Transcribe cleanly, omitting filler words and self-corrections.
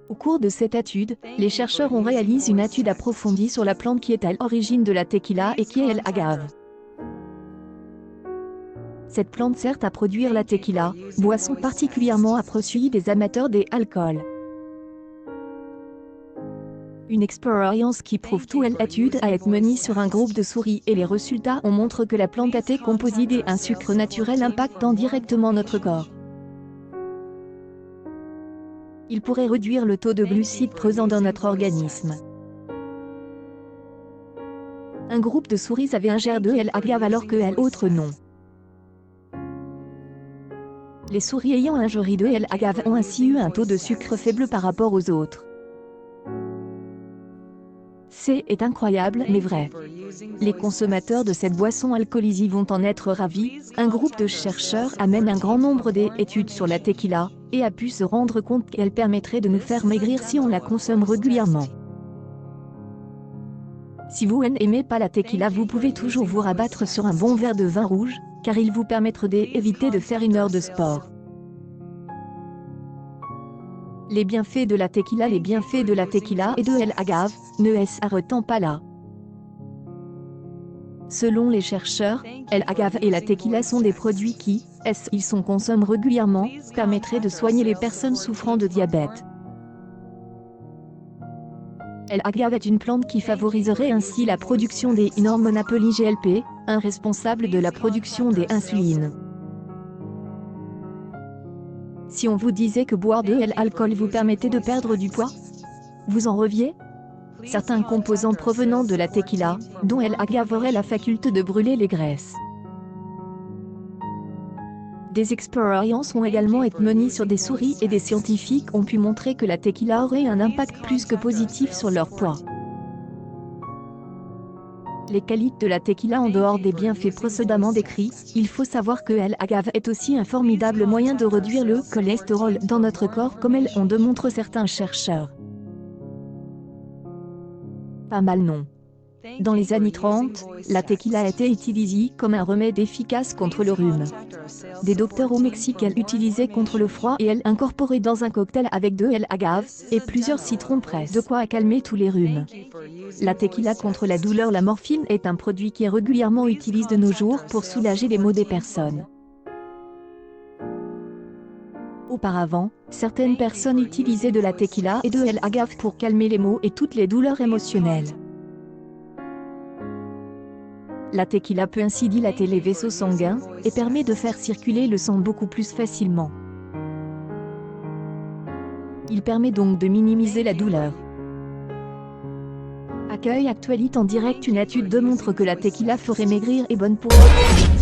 Au cours de cette étude, les chercheurs ont réalisé une étude approfondie sur la plante qui est à l'origine de la tequila et qui est el agave. Cette plante sert à produire la tequila, boisson particulièrement appréciée des amateurs d'alcool. Une expérience qui prouve tout l'étude a été menée sur un groupe de souris et les résultats ont montré que la plante a été composée d'un sucre naturel impactant directement notre corps. Il pourrait réduire le taux de glucides présent dans notre organisme. Un groupe de souris avait ingéré de el agave alors que l'autre non. Les souris ayant ingéré de el agave ont ainsi eu un taux de sucre faible par rapport aux autres. C'est incroyable mais vrai. Les consommateurs de cette boisson alcoolisée vont en être ravis. Un groupe de chercheurs a mené un grand nombre d'études sur la tequila et a pu se rendre compte qu'elle permettrait de nous faire maigrir si on la consomme régulièrement. Si vous n'aimez pas la tequila, vous pouvez toujours vous rabattre sur un bon verre de vin rouge, car il vous permettra d'éviter de faire une heure de sport. Les bienfaits de la tequila. Les bienfaits de la tequila et de el agave ne s'arrêtent pas là. Selon les chercheurs, el agave et la tequila sont des produits qui, s'ils sont consommés régulièrement, permettraient de soigner les personnes souffrant de diabète. El agave est une plante qui favoriserait ainsi la production des hormones appelées GLP, un responsable de la production des insulines. Si on vous disait que boire de l'alcool vous permettait de perdre du poids, vous en reviez? Certains composants provenant de la tequila, dont el agave, auraient la faculté de brûler les graisses. Des expériences ont également été menées sur des souris et des scientifiques ont pu montrer que la tequila aurait un impact plus que positif sur leur poids. Les qualités de la tequila. En dehors des bienfaits précédemment décrits, il faut savoir que el agave est aussi un formidable moyen de réduire le cholestérol dans notre corps comme en démontrent certains chercheurs. Pas mal non. Dans les années 30, la tequila a été utilisée comme un remède efficace contre le rhume. Des docteurs au Mexique l'utilisaient contre le froid et elle incorporait dans un cocktail avec de el agave et plusieurs citrons près, de quoi calmer tous les rhumes. La tequila contre la douleur. La morphine est un produit qui est régulièrement utilisé de nos jours pour soulager les maux des personnes. Auparavant, certaines personnes utilisaient de la tequila et de el agave pour calmer les maux et toutes les douleurs émotionnelles. La tequila peut ainsi dilater les vaisseaux sanguins et permet de faire circuler le sang beaucoup plus facilement. Il permet donc de minimiser la douleur. Accueil Actualité en direct. Une étude démontre que la tequila ferait maigrir et bonne pour vous.